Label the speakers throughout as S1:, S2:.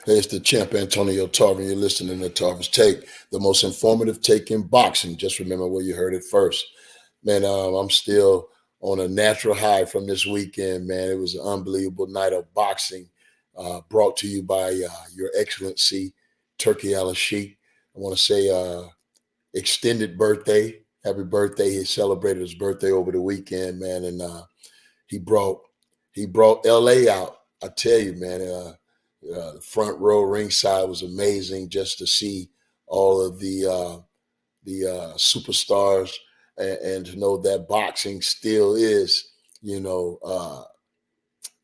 S1: Hey, it's the champ Antonio Tarver. You're listening to Tarver's Take, the most informative take in boxing. Just remember where you heard it first. Man, I'm still on a natural high from this weekend, man. It was an unbelievable night of boxing brought to you by Your Excellency, Turki Alaalshikh. I want to say extended birthday. Happy birthday. He celebrated his birthday over the weekend, man. And he brought he brought LA out. I tell you, man. The front row ringside was amazing just to see all of the superstars and to know that boxing still is, you know,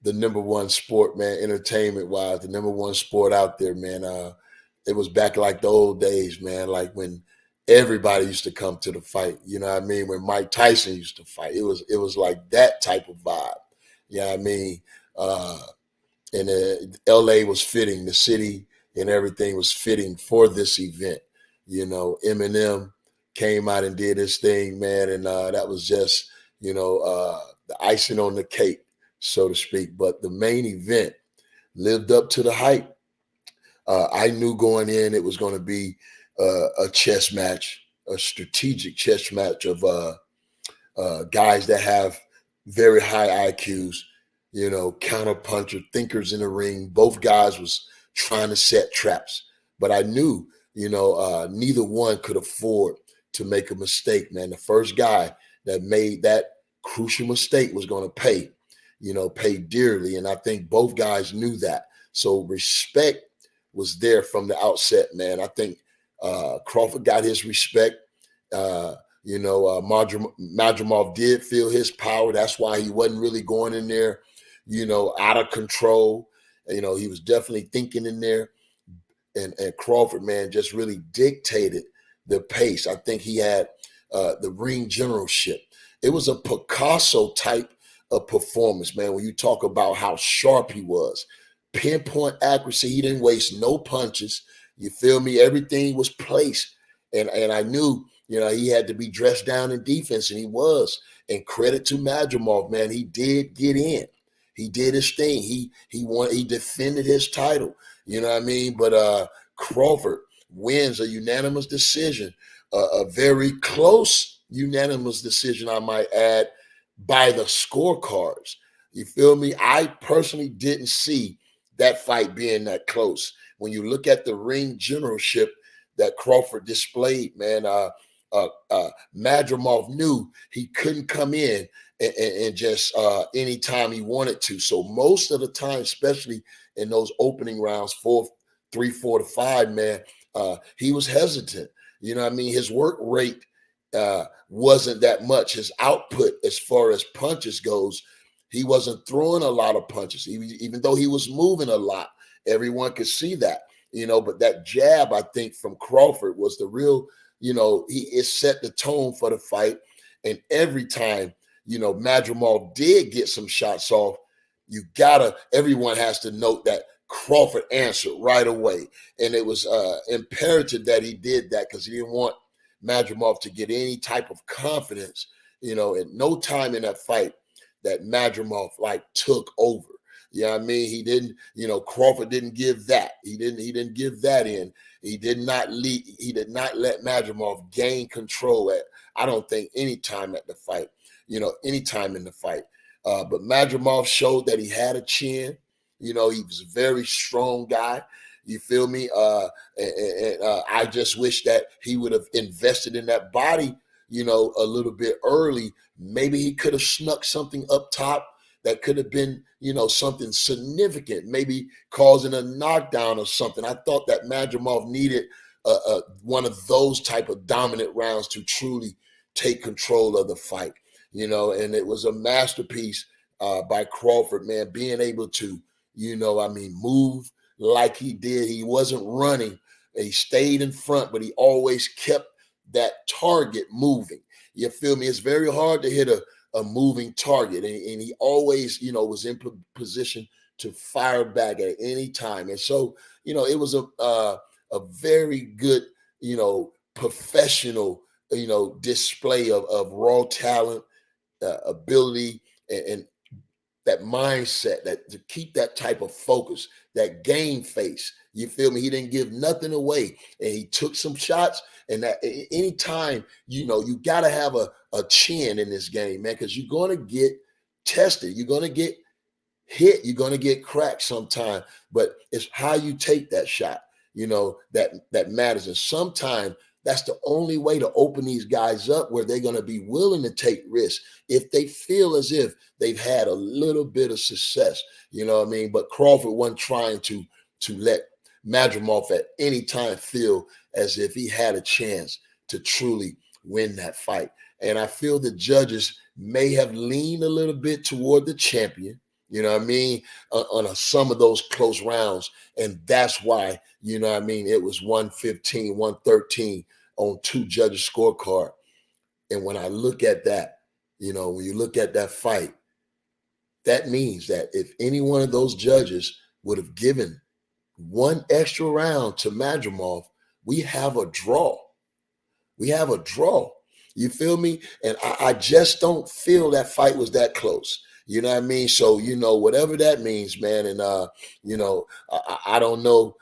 S1: the number one sport, man, entertainment wise, the number one sport out there, man. It was back like the old days, man, like when everybody used to come to the fight. You know what I mean? When Mike Tyson used to fight, it was like that type of vibe. You know what I mean? Uh, and LA was fitting, the city and everything was fitting for this event. You know, Eminem came out and did his thing, man, and that was just, the icing on the cake, so to speak. But the main event lived up to the hype. I knew going in it was going to be a chess match, a strategic chess match of guys that have very high IQs, counter puncher, thinkers in the ring. Both guys was trying to set traps, but I knew, neither one could afford to make a mistake. Man, the first guy that made that crucial mistake was going to pay dearly, and I think both guys knew that. So respect was there from the outset, man. I think Crawford got his respect. Uh, Madrimov did feel his power. That's why he wasn't really going in there, out of control. He was definitely thinking in there. And Crawford, man, just really dictated the pace. I think he had the ring generalship. It was a Picasso type of performance, man. When you talk about how sharp he was, pinpoint accuracy, he didn't waste no punches. You feel me? Everything was placed, and I knew, he had to be dressed down in defense, and he was. And credit to Madrimov, man, he did get in. He did his thing. He defended his title. You know what I mean? But Crawford wins a unanimous decision, a very close unanimous decision, I might add, by the scorecards. You feel me? I personally didn't see that fight being that close. When you look at the ring generalship that Crawford displayed, man, Madrimov knew he couldn't come in and just anytime he wanted to. So most of the time, especially in those opening rounds, 3, 4 to 5, man, he was hesitant. You know what I mean? His work rate wasn't that much. His output as far as punches goes, he wasn't throwing a lot of punches. Even though he was moving a lot, everyone could see that. But that jab, I think, from Crawford was the real, it set the tone for the fight. And every time, Madrimov did get some shots off, everyone has to note that Crawford answered right away. And it was imperative that he did that because he didn't want Madrimov to get any type of confidence, at no time in that fight that Madrimov like took over. You know what I mean? He didn't, Crawford didn't give that. He didn't give that in. He did not let Madrimov gain control at, I don't think, any time at the fight, any time in the fight. But Madrimov showed that he had a chin. He was a very strong guy. You feel me? I just wish that he would have invested in that body, a little bit early. Maybe he could have snuck something up top that could have been, something significant, maybe causing a knockdown or something. I thought that Madrimov needed one of those type of dominant rounds to truly take control of the fight, and it was a masterpiece by Crawford, man, being able to, move like he did. He wasn't running. He stayed in front, but he always kept that target moving. You feel me? It's very hard to hit a moving target, and he always, was in position to fire back at any time. And so, it was a very good, professional, display of raw talent, ability, and that mindset, that to keep that type of focus, that game face. You feel me? He didn't give nothing away, and he took some shots. And that anytime, you got to have a chin in this game, man, because you're going to get tested. You're going to get hit, you're going to get cracked sometime, but it's how you take that shot, that matters. And sometimes that's the only way to open these guys up, where they're going to be willing to take risks if they feel as if they've had a little bit of success. You know what I mean? But Crawford wasn't trying to let Madrimov at any time feel as if he had a chance to truly win that fight. And I feel the judges may have leaned a little bit toward the champion, you know what I mean, on some of those close rounds. And that's why, it was 115, 113 on two judges' scorecard. And when I look at that, when you look at that fight, that means that if any one of those judges would have given one extra round to Madrimov, we have a draw. We have a draw. You feel me? And I just don't feel that fight was that close. You know what I mean? So, whatever that means, man. And, I don't know,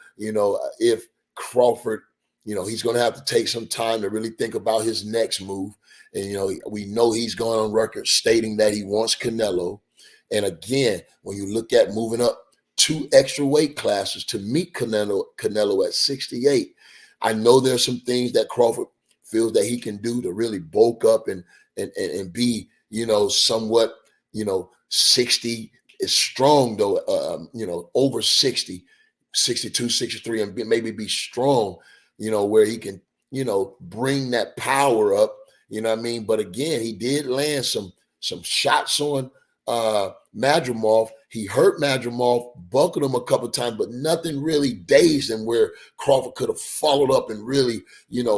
S1: if Crawford, he's going to have to take some time to really think about his next move. And, we know he's gone on record stating that he wants Canelo. And again, when you look at moving up 2 extra weight classes to meet Canelo at 68, I know there's some things that Crawford feels that he can do to really bulk up and be, somewhat, 60 is strong though, over 60, 62, 63, and maybe be strong, where he can, bring that power up, you know what I mean? But again, he did land some shots on Madrimov. He hurt Madrimov, buckled him a couple of times, but nothing really dazed him where Crawford could have followed up and really,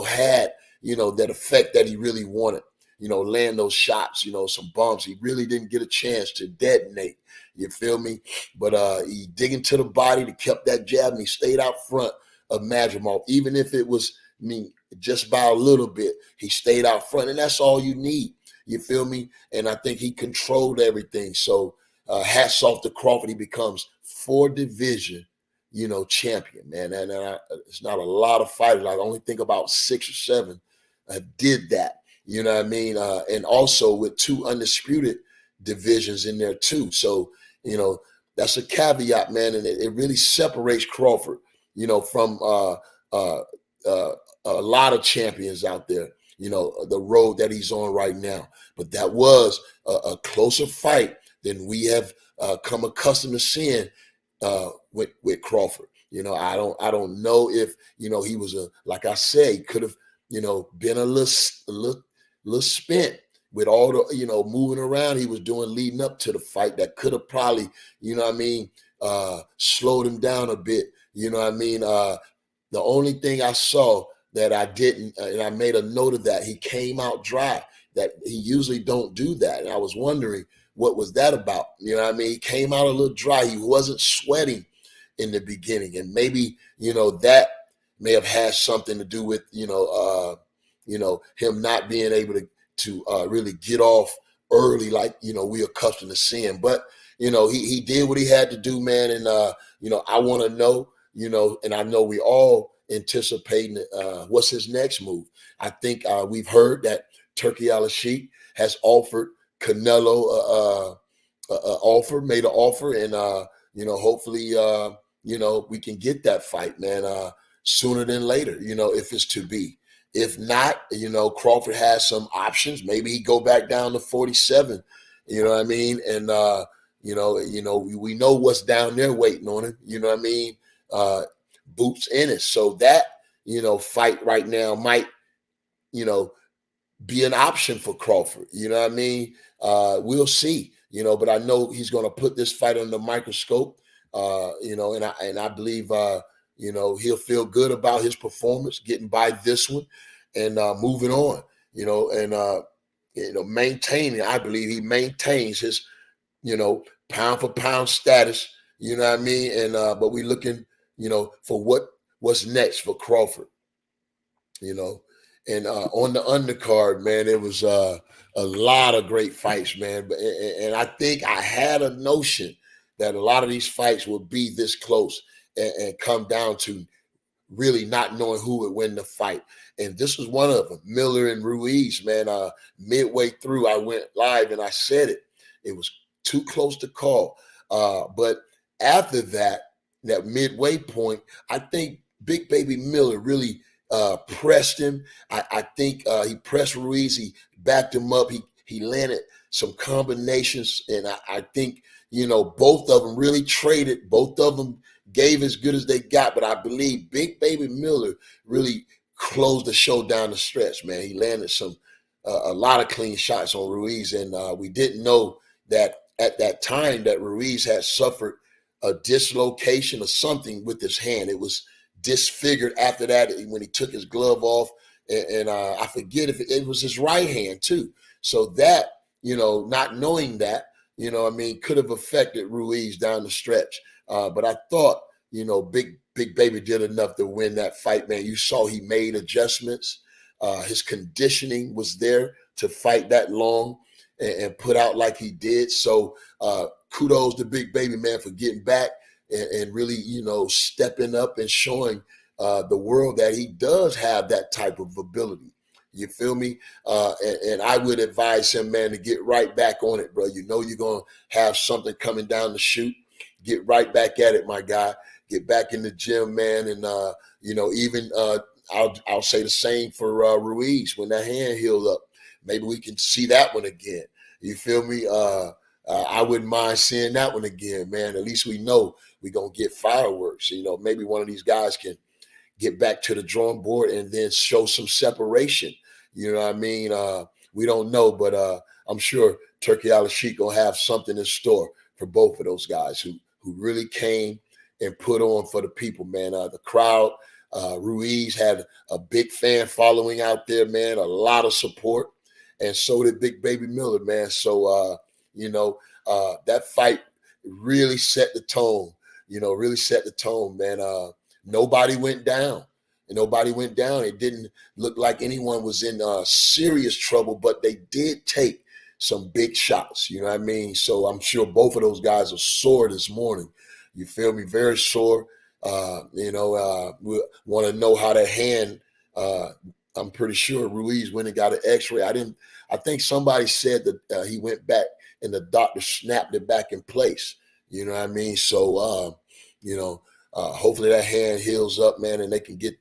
S1: had, that effect that he really wanted. Land those shots, some bumps. He really didn't get a chance to detonate. You feel me? But he dig into the body to kept that jab, and he stayed out front of Madrimov. Even if it was, just by a little bit, he stayed out front, and that's all you need. You feel me? And I think he controlled everything. So hats off to Crawford. He becomes 4-division, champion, man. And it's not a lot of fighters. I only think about 6 or 7 did that. You know what I mean? And also with 2 undisputed divisions in there too. So, that's a caveat, man. And it really separates Crawford, from a lot of champions out there, the road that he's on right now. But that was a closer fight than we have come accustomed to seeing with Crawford. I don't know if, he was like I said, he could have, been a little spent with all the, moving around he was doing leading up to the fight. That could have probably, slowed him down a bit. The only thing I saw that I didn't, and I made a note of that, he came out dry. That he usually don't do that. And I was wondering what was that about. He came out a little dry. He wasn't sweating in the beginning. And maybe, that may have had something to do with, him not being able to really get off early like, we accustomed to seeing. But, he did what he had to do, man. And, I want to know, and I know we all anticipating what's his next move. I think we've heard that Turki Alaalshikh has offered Canelo made an offer, and hopefully we can get that fight, man, sooner than later, if it's to be. If not, Crawford has some options. Maybe he go back down to 47, you know what I mean? And we know what's down there waiting on him, you know what I mean? Boots in it. So that, fight right now might, be an option for Crawford. You know what I mean? We'll see, but I know he's going to put this fight under the microscope, and I believe, he'll feel good about his performance, getting by this one and moving on, and, maintaining, I believe he maintains his, pound for pound status, you know what I mean? And, but we looking, for what's next for Crawford, And on the undercard, man, it was a lot of great fights, man. And I think I had a notion that a lot of these fights would be this close and come down to really not knowing who would win the fight. And this was one of them, Miller and Ruiz, man. Midway through, I went live and I said it. It was too close to call. But after that, that midway point, I think Big Baby Miller really pressed him. I think he pressed Ruiz. He backed him up. He landed some combinations, and I think both of them really traded. Both of them gave as good as they got, but I believe Big Baby Miller really closed the show down the stretch, man. He landed a lot of clean shots on Ruiz, and we didn't know that at that time that Ruiz had suffered a dislocation or something with his hand. It was disfigured after that when he took his glove off, and I forget if it was his right hand too. So that, not knowing that, could have affected Ruiz down the stretch. But I thought, Big Baby did enough to win that fight, man. You saw he made adjustments. His conditioning was there to fight that long and put out like he did. So kudos to Big Baby, man, for getting back and really, stepping up and showing the world that he does have that type of ability. You feel me? And I would advise him, man, to get right back on it, bro. You're going to have something coming down the chute. Get right back at it, my guy. Get back in the gym, man. And, even I'll say the same for Ruiz when that hand healed up. Maybe we can see that one again. You feel me? I wouldn't mind seeing that one again, man. At least we know we're going to get fireworks. Maybe one of these guys can get back to the drawing board and then show some separation. You know what I mean? We don't know, but I'm sure Turki Alaalshikh going to have something in store for both of those guys who really came and put on for the people, man. The crowd, Ruiz had a big fan following out there, man, a lot of support. And so did Big Baby Miller, man. So, that fight really set the tone, man. Nobody went down. It didn't look like anyone was in serious trouble, but they did take some big shots. You know what I mean? So I'm sure both of those guys are sore this morning. You feel me? Very sore. We want to know how that hand. I'm pretty sure Ruiz went and got an X-ray. I think somebody said that he went back and the doctor snapped it back in place. You know what I mean? So, hopefully that hand heals up, man, and they can get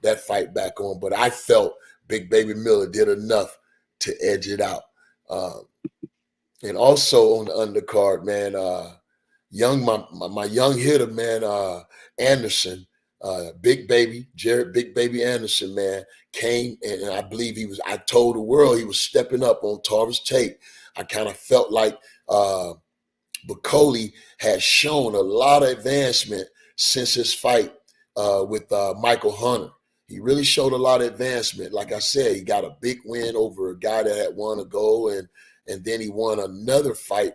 S1: that fight back on. But I felt Big Baby Miller did enough to edge it out. And also on the undercard, man, my young hitter, man, Anderson, Big Baby Anderson, man, came and I believe I told the world he was stepping up on Tarver's tape. I kind of felt like Bakole has shown a lot of advancement since his fight with Michael Hunter. He really showed a lot of advancement. Like I said, he got a big win over a guy that had won a gold, and then he won another fight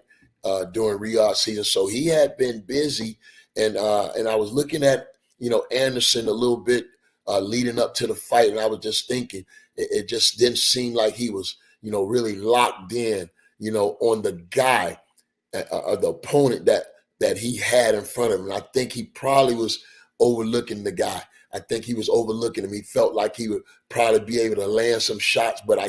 S1: during Riyadh season. So he had been busy, and I was looking at Anderson a little bit leading up to the fight, and I was just thinking it just didn't seem like he was really locked in on the guy, the opponent that he had in front of him. And I think he probably was overlooking the guy. I think he was overlooking him. He felt like he would probably be able to land some shots, but I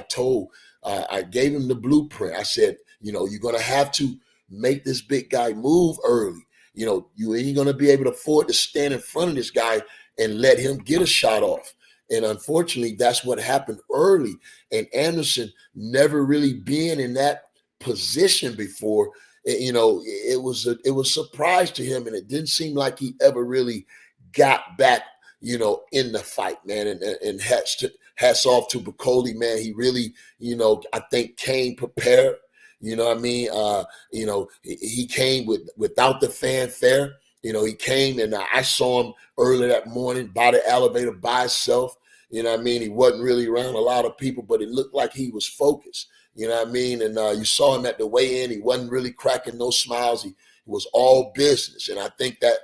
S1: gave him the blueprint. I said, you're going to have to make this big guy move early. You ain't going to be able to afford to stand in front of this guy and let him get a shot off. And unfortunately, that's what happened early. And Anderson never really being in that position before, it was a surprise to him, and it didn't seem like he ever really got back, in the fight, man. And hats off to Bakole, man. He really, I think came prepared. You know what I mean? He came without the fanfare. He came and I saw him early that morning by the elevator by himself. You know what I mean? He wasn't really around a lot of people, but it looked like he was focused. You know what I mean? And you saw him at the weigh-in. He wasn't really cracking no smiles. He was all business. And I think that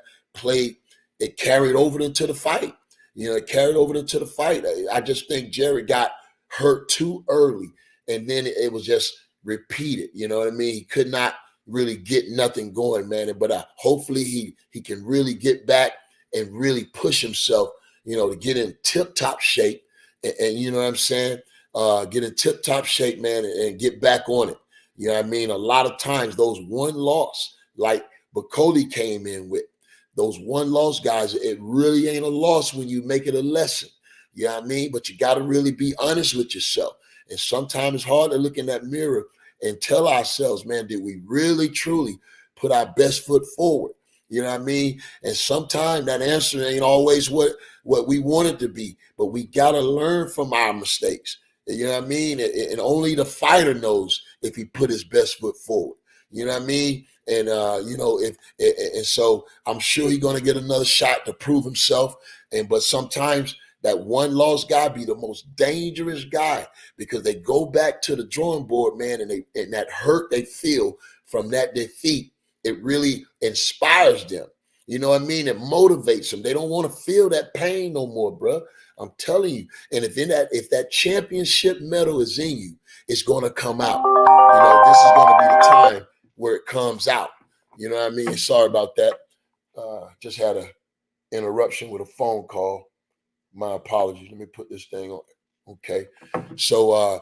S1: it carried over into the fight. It carried over into the fight. I just think Jerry got hurt too early, and then it was just repeated. You know what I mean? He could not really get nothing going, man. But hopefully he can really get back and really push himself, to get in tip-top shape. And you know what I'm saying? Get in tip-top shape, man, and get back on it. You know what I mean? A lot of times those one loss, like Bakole came in with, those one loss guys, it really ain't a loss when you make it a lesson. You know what I mean? But you got to really be honest with yourself. And sometimes it's hard to look in that mirror and tell ourselves, man, did we really, truly put our best foot forward? You know what I mean? And sometimes that answer ain't always what we want it to be, but we got to learn from our mistakes. You know what I mean? And only the fighter knows if he put his best foot forward. You know what I mean? And, so I'm sure he's going to get another shot to prove himself. But sometimes that one loss guy be the most dangerous guy because they go back to the drawing board, man, and that hurt they feel from that defeat, it really inspires them. You know what I mean? It motivates them. They don't want to feel that pain no more, bro. I'm telling you. And if that championship medal is in you, it's going to come out. This is going to be the time where it comes out. You know what I mean? Sorry about that. Just had an interruption with a phone call. My apologies. Let me put this thing on. Okay. So,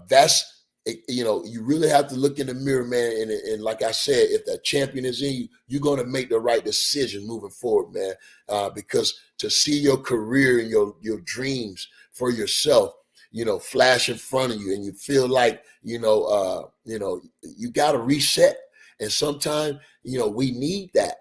S1: that's, you really have to look in the mirror, man. And like I said, if that champion is in you, you're going to make the right decision moving forward, man. Because to see your career and your dreams for yourself, flash in front of you, and you feel like, you got to reset. And sometimes, we need that,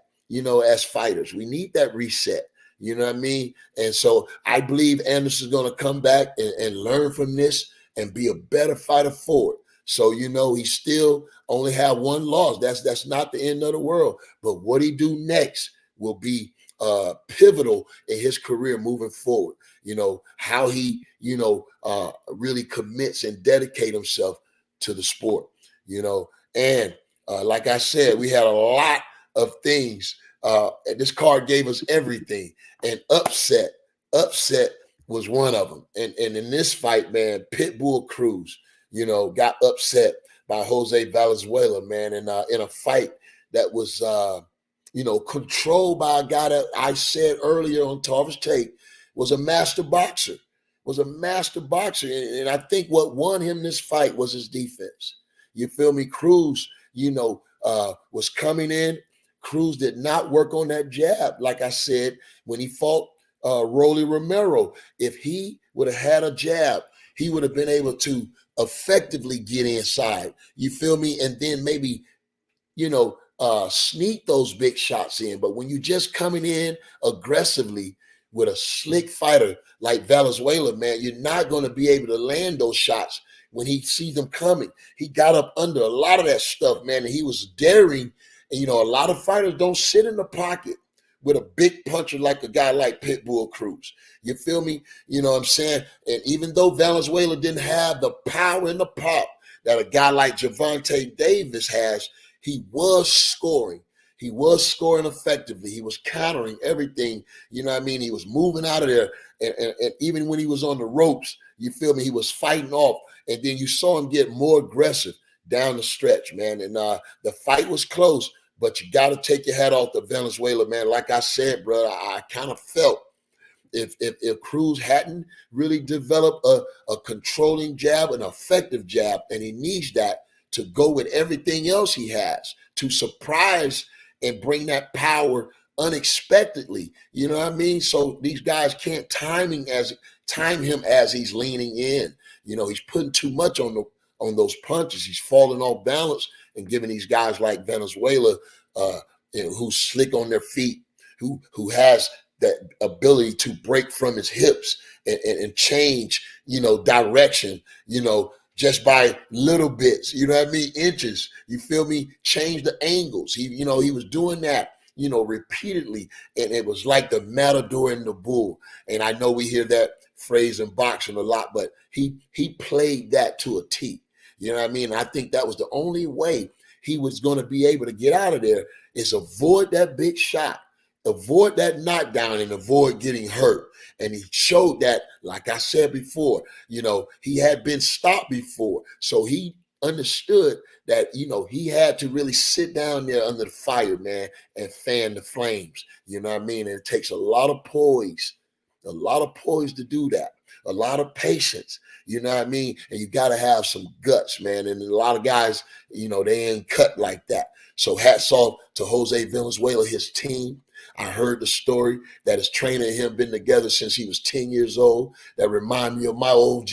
S1: as fighters, we need that reset. You know what I mean? And so I believe Anderson's going to come back and learn from this and be a better fighter forward. So, he still only have one loss. That's not the end of the world. But what he do next will be pivotal in his career moving forward. How he, really commits and dedicate himself to the sport, And like I said, we had a lot of things. And this card gave us everything. And upset was one of them. And in this fight, man, Pitbull Cruz, got upset by Jose Valenzuela, man, in a fight that was, controlled by a guy that I said earlier on Tarver's Tape was a master boxer. And I think what won him this fight was his defense. You feel me? Cruz, was coming in. Cruz did not work on that jab. Like I said, when he fought Rolly Romero, if he would have had a jab, he would have been able to effectively get inside. You feel me? And then maybe, sneak those big shots in. But when you just coming in aggressively with a slick fighter like Valenzuela, man, you're not going to be able to land those shots when he sees them coming. He got up under a lot of that stuff, man, and he was daring. And, a lot of fighters don't sit in the pocket with a big puncher like a guy like Pitbull Cruz. You feel me? You know what I'm saying? And even though Valenzuela didn't have the power and the pop that a guy like Gervonta Davis has, he was scoring. He was scoring effectively. He was countering everything. You know what I mean? He was moving out of there. And even when he was on the ropes, you feel me? He was fighting off. And then you saw him get more aggressive down the stretch, man. And the fight was close. But you got to take your hat off to Valenzuela, man. Like I said, bro, I kind of felt if Cruz hadn't really developed a controlling jab, an effective jab, and he needs that to go with everything else he has to surprise and bring that power unexpectedly. You know what I mean? So these guys can't time him as he's leaning in. He's putting too much on those punches. He's falling off balance and giving these guys like Valenzuela, who's slick on their feet, who has that ability to break from his hips and change, direction, just by little bits, you know what I mean? Inches, you feel me? Change the angles. He was doing that, repeatedly. And it was like the matador and the bull. And I know we hear that phrase in boxing a lot, but he played that to a T. You know what I mean? I think that was the only way he was going to be able to get out of there is avoid that big shot avoid that knockdown and avoid getting hurt. And he showed that, like I said before, he had been stopped before. So he understood that, he had to really sit down there under the fire, man, and fan the flames. You know what I mean? And it takes a lot of poise to do that, a lot of patience. You know what I mean? And you got to have some guts, man. And a lot of guys, they ain't cut like that. So hats off to Jose Valenzuela, his team. I heard the story that his trainer and him been together since he was 10 years old. That remind me of my OG,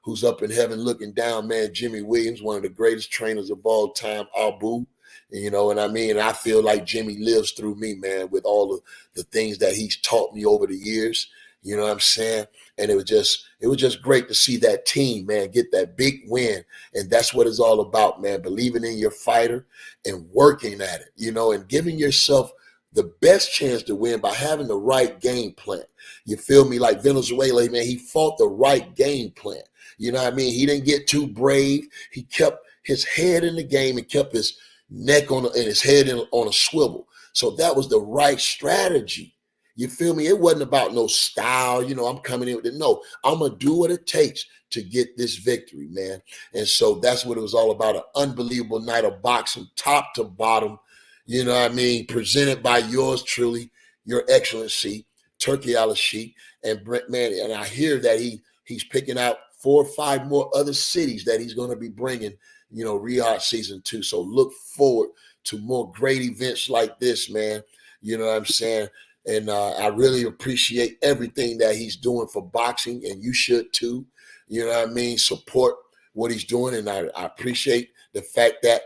S1: who's up in heaven looking down, man, Jimmy Williams, one of the greatest trainers of all time, Abu. You know what I mean? And I feel like Jimmy lives through me, man, with all of the things that he's taught me over the years. You know what I'm saying? And it was just great to see that team, man, get that big win. And that's what it's all about, man, believing in your fighter and working at it, and giving yourself the best chance to win by having the right game plan. You feel me? Like Venezuela, man, he fought the right game plan. You know what I mean? He didn't get too brave. He kept his head in the game and kept his neck and his head on a swivel. So that was the right strategy. You feel me? It wasn't about no style. I'm coming in with it. No, I'm going to do what it takes to get this victory, man. And so that's what it was all about. An unbelievable night of boxing, top to bottom. You know what I mean? Presented by yours truly, your Excellency, Turki Alaalshikh. And Brent, man, and I hear that he's picking out 4 or 5 more other cities that he's going to be bringing, Riyadh season 2. So look forward to more great events like this, man. You know what I'm saying? And I really appreciate everything that he's doing for boxing, and you should too. You know what I mean? Support what he's doing, and I appreciate the fact that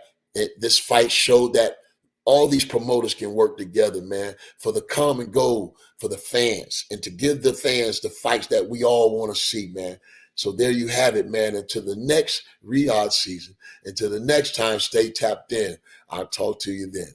S1: this fight showed that all these promoters can work together, man, for the common goal, for the fans, and to give the fans the fights that we all want to see, man. So there you have it, man. Until the next Riyadh season, until the next time, stay tapped in. I'll talk to you then.